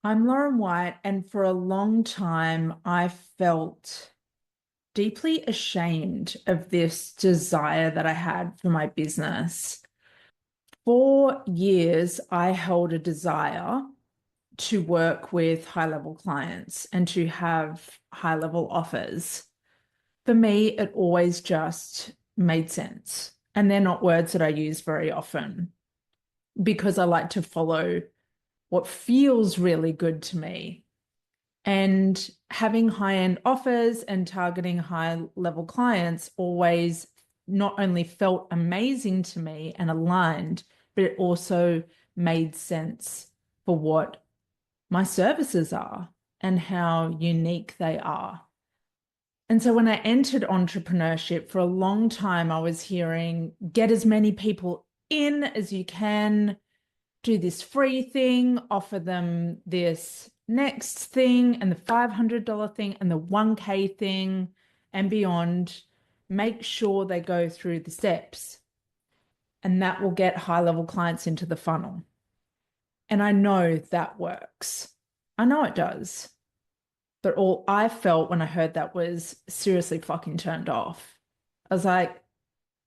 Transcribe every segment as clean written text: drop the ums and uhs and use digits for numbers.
I'm Lauren White, and for a long time, I felt deeply ashamed of this desire that I had for my business. For years, I held a desire to work with high-level clients and to have high-level offers. For me, it always just made sense. And they're not words that I use very often because I like to follow what feels really good to me. And having high-end offers and targeting high-level clients always not only felt amazing to me and aligned, but it also made sense for what my services are and how unique they are. And so when I entered entrepreneurship, for a long time, I was hearing, get as many people in as you can, do this free thing, offer them this next thing and the $500 thing and the 1K thing and beyond. Make sure they go through the steps, and that will get high level clients into the funnel. And I know that works. I know it does. But all I felt when I heard that was seriously fucking turned off. I was like,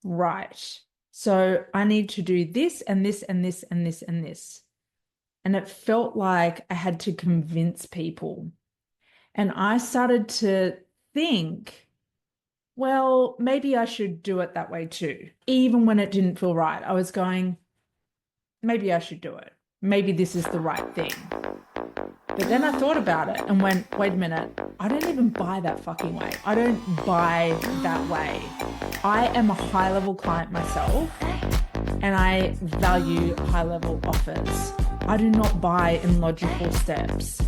right. So I need to do this and this and this and this and this. And it felt like I had to convince people. And I started to think, well, maybe I should do it that way too. Even when it didn't feel right, I was going, maybe I should do it. Maybe this is the right thing. But then I thought about it and went, wait a minute, I don't even buy that fucking way. I don't buy that way. I am a high level client myself and I value high level offers. I do not buy in logical steps.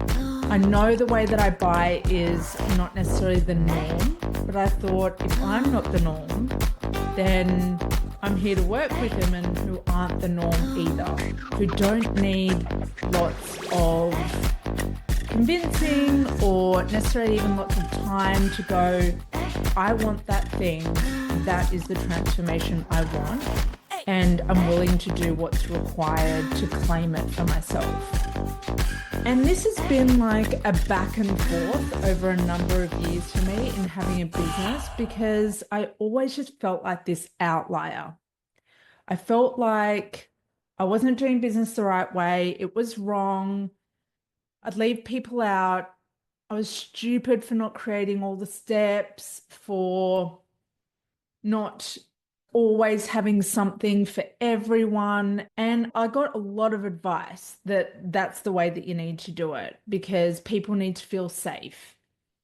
I know the way that I buy is not necessarily the norm, but I thought if I'm not the norm, then I'm here to work with women who aren't the norm either, who don't need lots of convincing or necessarily even lots of time to go, I want that thing, that is the transformation I want, and I'm willing to do what's required to claim it for myself. And this has been like a back and forth over a number of years for me in having a business because I always just felt like this outlier. I felt like I wasn't doing business the right way. It was wrong. I'd leave people out. I was stupid for not creating all the steps, for not always having something for everyone. And I got a lot of advice that that's the way that you need to do it because people need to feel safe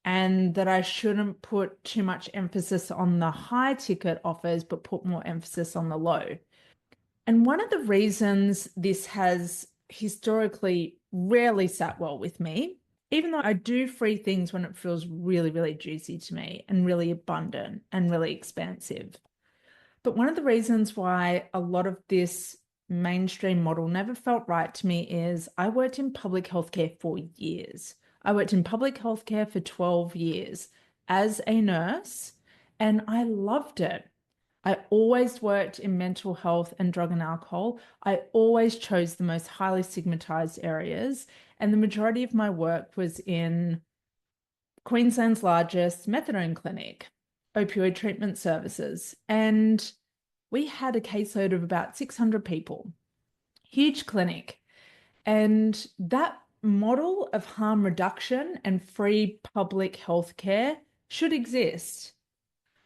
and that I shouldn't put too much emphasis on the high ticket offers, but put more emphasis on the low. And one of the reasons this has historically rarely sat well with me, even though I do free things when it feels really, really juicy to me and really abundant and really expansive. But one of the reasons why a lot of this mainstream model never felt right to me is I worked in public healthcare for years. I worked in public healthcare for 12 years as a nurse, and I loved it. I always worked in mental health and drug and alcohol. I always chose the most highly stigmatized areas, and the majority of my work was in Queensland's largest methadone clinic, opioid treatment services. And we had a caseload of about 600 people, huge clinic. And that model of harm reduction and free public health care should exist.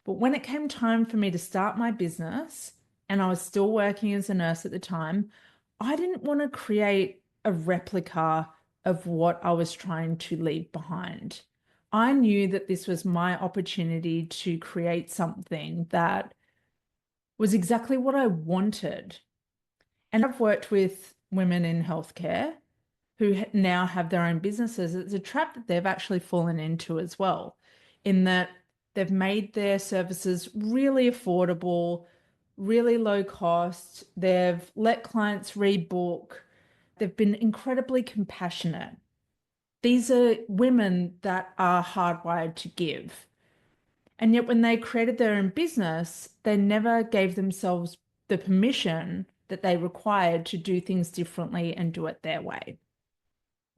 But when it came time for me to start my business, and I was still working as a nurse at the time, I didn't want to create a replica of what I was trying to leave behind. I knew that this was my opportunity to create something that was exactly what I wanted. And I've worked with women in healthcare who now have their own businesses. It's a trap that they've actually fallen into as well, in that they've made their services really affordable, really low cost. They've let clients rebook. They've been incredibly compassionate. These are women that are hardwired to give. And yet, when they created their own business, they never gave themselves the permission that they required to do things differently and do it their way.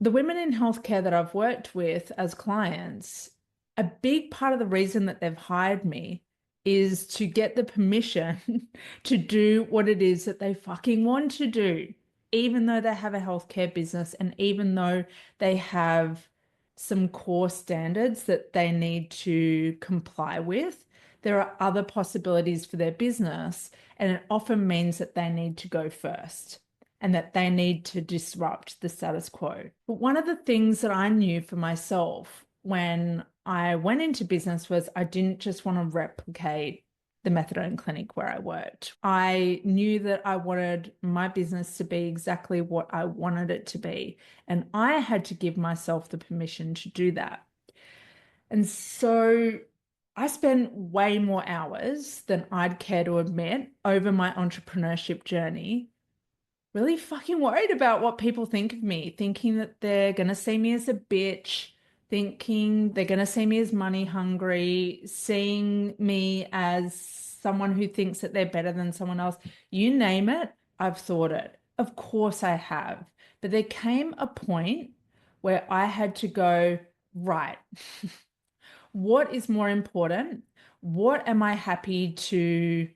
the women in healthcare that I've worked with as clients, a big part of the reason that they've hired me is to get the permission to do what it is that they fucking want to do, even though they have a healthcare business and even though they have some core standards that they need to comply with. There are other possibilities for their business, and it often means that they need to go first and that they need to disrupt the status quo. But one of the things that I knew for myself when I went into business was I didn't just want to replicate the methadone clinic where I worked. I knew that I wanted my business to be exactly what I wanted it to be, and I had to give myself the permission to do that. And so I spent way more hours than I'd care to admit over my entrepreneurship journey, really fucking worried about what people think of me, thinking that they're going to see me as a bitch, thinking they're going to see me as money hungry, seeing me as someone who thinks that they're better than someone else. You name it, I've thought it. Of course I have. But there came a point where I had to go, right, what is more important? What am I happy to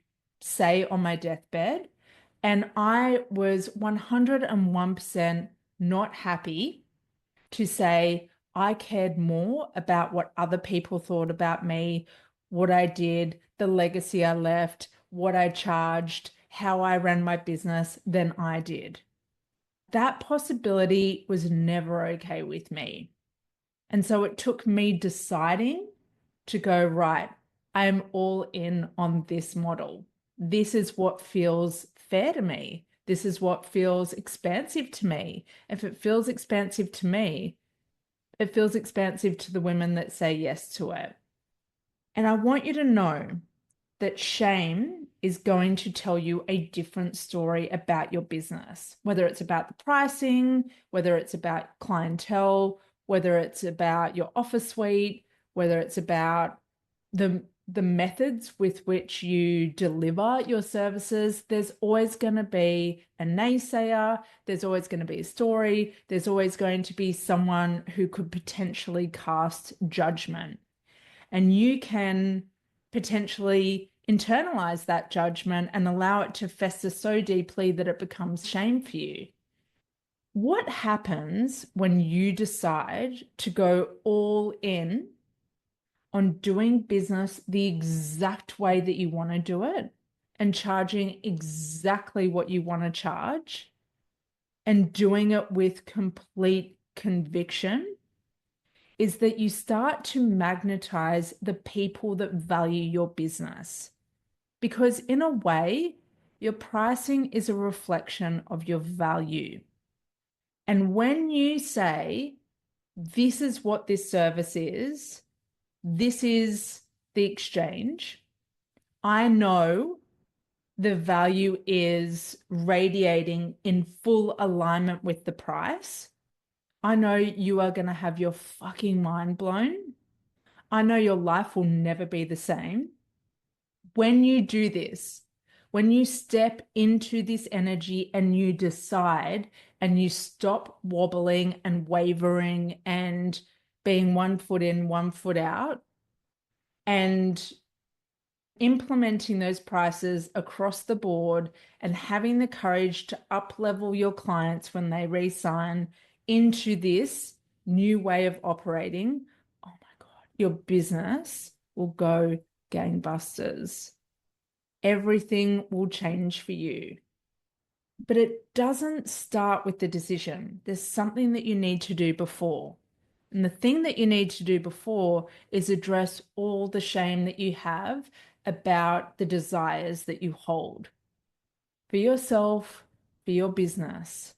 say on my deathbed? And I was 101% not happy to say I cared more about what other people thought about me, what I did, the legacy I left, what I charged, how I ran my business than I did. That possibility was never okay with me. And so it took me deciding to go, right, I'm all in on this model. This is what feels fair to me. This is what feels expansive to me. If it feels expansive to me, it feels expansive to the women that say yes to it. And I want you to know that shame is going to tell you a different story about your business, whether it's about the pricing, whether it's about clientele, whether it's about your offer suite, whether it's about the methods with which you deliver your services. There's always going to be a naysayer. There's always going to be a story. There's always going to be someone who could potentially cast judgment. And you can potentially internalize that judgment and allow it to fester so deeply that it becomes shame for you. What happens when you decide to go all in on doing business the exact way that you want to do it and charging exactly what you want to charge and doing it with complete conviction? Is that you start to magnetize the people that value your business. Because in a way, your pricing is a reflection of your value. And when you say, this is what this service is, this is the exchange, I know the value is radiating in full alignment with the price. I know you are going to have your fucking mind blown. I know your life will never be the same. When you do this, when you step into this energy and you decide and you stop wobbling and wavering and being 1 foot in, 1 foot out, and implementing those prices across the board and having the courage to up-level your clients when they re-sign into this new way of operating, oh my God, your business will go gangbusters. Everything will change for you. But it doesn't start with the decision. There's something that you need to do before. And the thing that you need to do before is address all the shame that you have about the desires that you hold for yourself, for your business.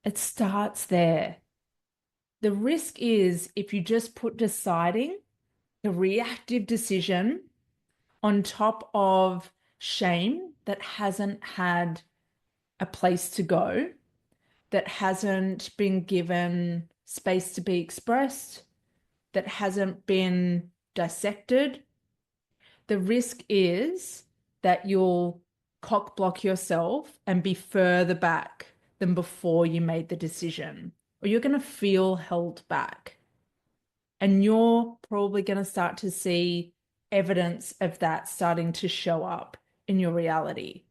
It starts there. The risk is if you just put deciding, the reactive decision, on top of shame that hasn't had a place to go, that hasn't been given space to be expressed, that hasn't been dissected, the risk is that you'll cock block yourself and be further back than before you made the decision. or you're going to feel held back. And you're probably going to start to see evidence of that starting to show up in your reality.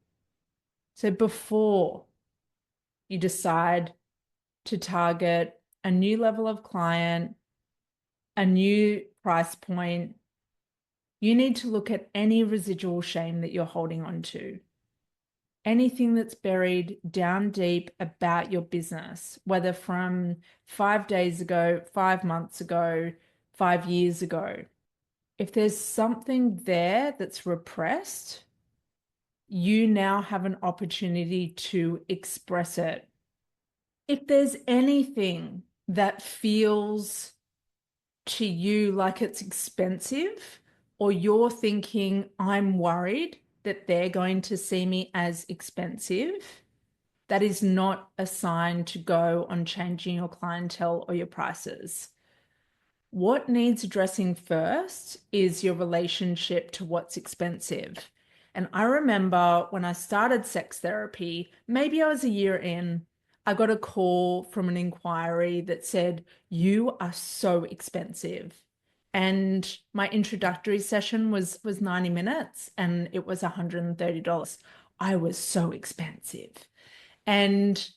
So before you decide to target a new level of client, a new price point, you need to look at any residual shame that you're holding on to. Anything that's buried down deep about your business, whether from 5 days ago, 5 months ago, 5 years ago. If there's something there that's repressed, you now have an opportunity to express it. If there's anything that feels to you like it's expensive, or you're thinking, I'm worried that they're going to see me as expensive, that is not a sign to go on changing your clientele or your prices. What needs addressing first is your relationship to what's expensive. And I remember when I started sex therapy, maybe I was a year in, I got a call from an inquiry that said, "You are so expensive." And my introductory session was 90 minutes and it was $130. I was so expensive. And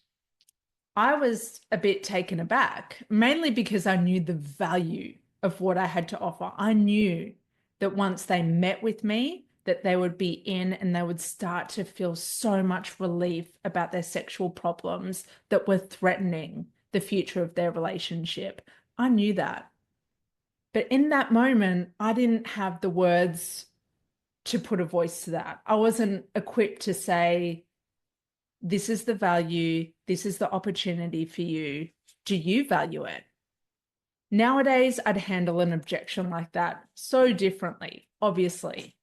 I was a bit taken aback, mainly because I knew the value of what I had to offer. I knew that once they met with me, that they would be in and they would start to feel so much relief about their sexual problems that were threatening the future of their relationship. I knew that. But in that moment, I didn't have the words to put a voice to that. I wasn't equipped to say, this is the value, this is the opportunity for you. Do you value it? Nowadays, I'd handle an objection like that so differently, obviously.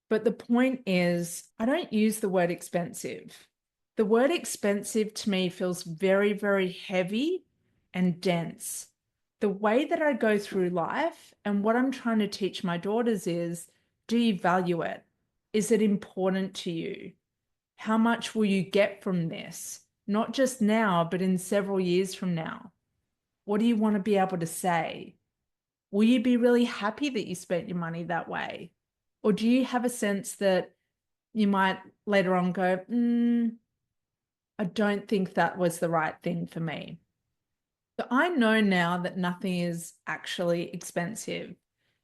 But the point is, I don't use the word expensive. The word expensive to me feels very, very heavy and dense. The way that I go through life and what I'm trying to teach my daughters is, do you value it? Is it important to you? How much will you get from this? Not just now, but in several years from now. What do you want to be able to say? Will you be really happy that you spent your money that way? Or do you have a sense that you might later on go, I don't think that was the right thing for me? So I know now that nothing is actually expensive.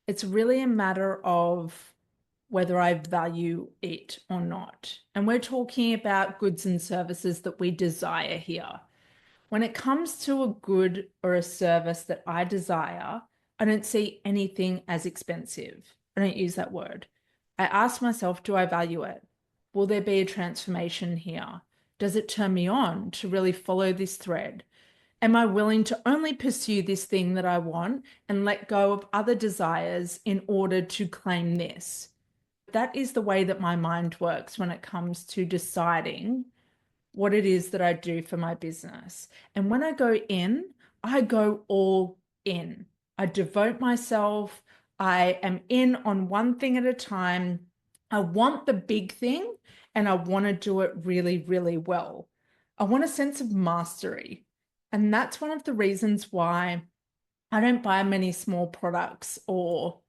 It's really a matter of whether I value it or not. And we're talking about goods and services that we desire here. When it comes to a good or a service that I desire, I don't see anything as expensive. I don't use that word. I ask myself, do I value it? Will there be a transformation here? Does it turn me on to really follow this thread? Am I willing to only pursue this thing that I want and let go of other desires in order to claim this? That is the way that my mind works when it comes to deciding what it is that I do for my business. And when I go in, I go all in. I devote myself. I am in on one thing at a time. I want the big thing and I want to do it really, really well. I want a sense of mastery. And that's one of the reasons why I don't buy many small products or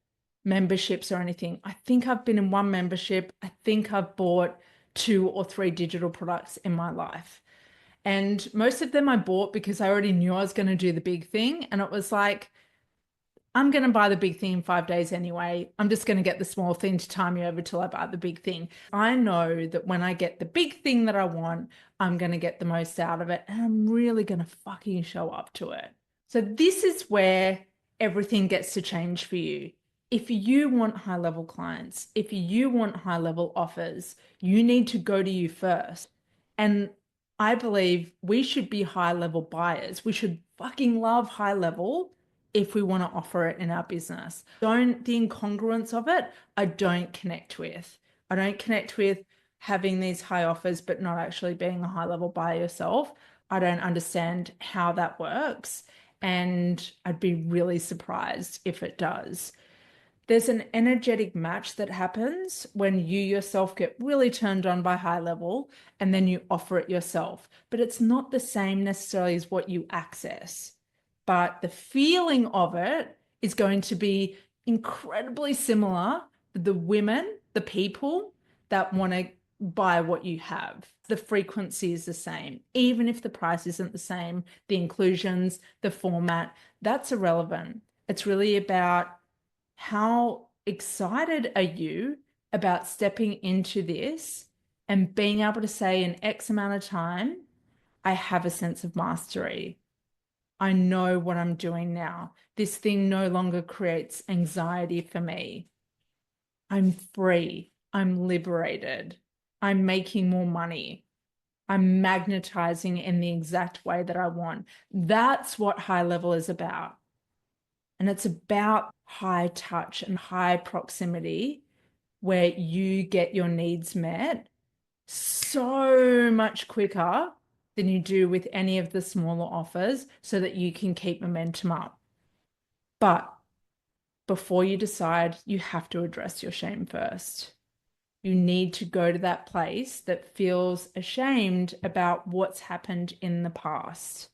memberships or anything. I think I've been in one membership. I think I've bought 2 or 3 digital products in my life. And most of them I bought because I already knew I was going to do the big thing. And it was like, I'm going to buy the big thing in 5 days anyway. I'm just going to get the small thing to tie me over till I buy the big thing. I know that when I get the big thing that I want, I'm going to get the most out of it. And I'm really going to fucking show up to it. So this is where everything gets to change for you. If you want high level clients, if you want high level offers, you need to go to you first. And I believe we should be high level buyers. We should fucking love high level if we want to offer it in our business. The incongruence of it, I don't connect with. I don't connect with having these high offers, but not actually being a high level buyer yourself. I don't understand how that works. And I'd be really surprised if it does. There's an energetic match that happens when you yourself get really turned on by high level and then you offer it yourself. But it's not the same necessarily as what you access. But the feeling of it is going to be incredibly similar to the women, the people that want to buy what you have. The frequency is the same. Even if the price isn't the same, the inclusions, the format, that's irrelevant. It's really about how excited are you about stepping into this and being able to say in X amount of time, I have a sense of mastery. I know what I'm doing now. This thing no longer creates anxiety for me. I'm free. I'm liberated. I'm making more money. I'm magnetizing in the exact way that I want. That's what high level is about. And it's about high touch and high proximity where you get your needs met so much quicker than you do with any of the smaller offers so that you can keep momentum up. But before you decide, you have to address your shame first. You need to go to that place that feels ashamed about what's happened in the past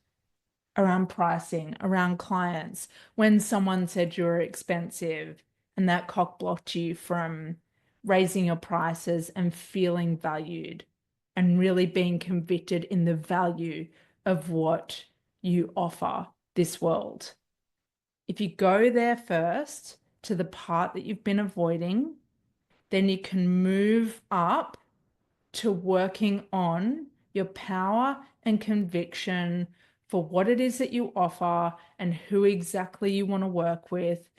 around pricing, around clients, when someone said you were expensive and that cock blocked you from raising your prices and feeling valued and really being convicted in the value of what you offer this world. If you go there first to the part that you've been avoiding, then you can move up to working on your power and conviction for what it is that you offer and who exactly you want to work with.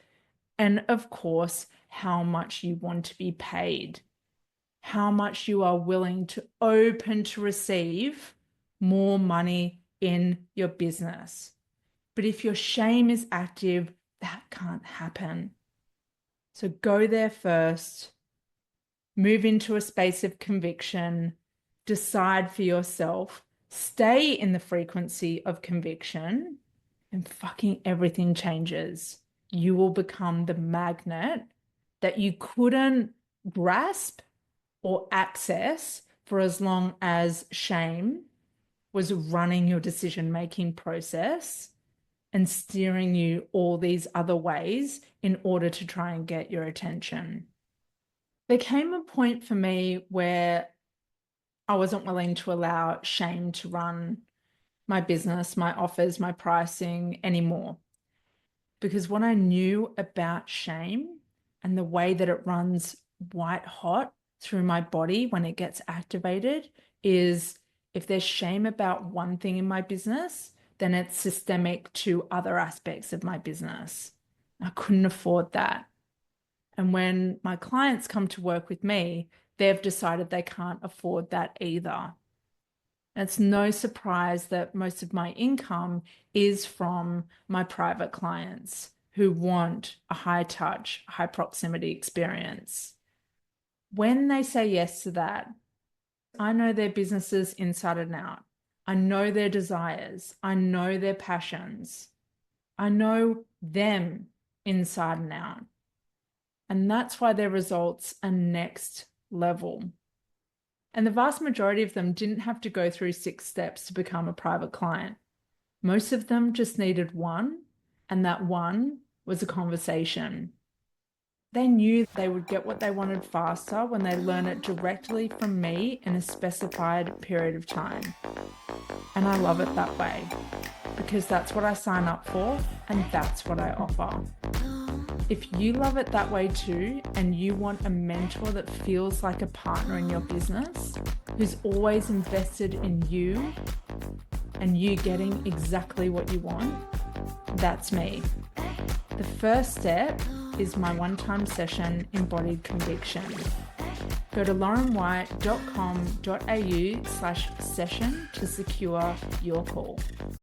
And of course, how much you want to be paid, how much you are willing to open to receive more money in your business. But if your shame is active, that can't happen. So go there first, move into a space of conviction, decide for yourself, stay in the frequency of conviction, and fucking everything changes. You will become the magnet that you couldn't grasp or access for as long as shame was running your decision-making process and steering you all these other ways in order to try and get your attention. There came a point for me where I wasn't willing to allow shame to run my business, my offers, my pricing anymore. Because what I knew about shame and the way that it runs white hot through my body when it gets activated is if there's shame about one thing in my business, then it's systemic to other aspects of my business. I couldn't afford that. And when my clients come to work with me, they've decided they can't afford that either. And it's no surprise that most of my income is from my private clients who want a high touch, high proximity experience. When they say yes to that, I know their businesses inside and out. I know their desires. I know their passions. I know them inside and out. And that's why their results are next level. And the vast majority of them didn't have to go through 6 steps to become a private client. Most of them just needed one, and that one was a conversation. They knew they would get what they wanted faster when they learn it directly from me in a specified period of time. And I love it that way because that's what I sign up for and that's what I offer. If you love it that way too, and you want a mentor that feels like a partner in your business, who's always invested in you and you getting exactly what you want, that's me. The first step is my one-time session, Embodied Conviction. Go to laurenwhite.com.au/session to secure your call.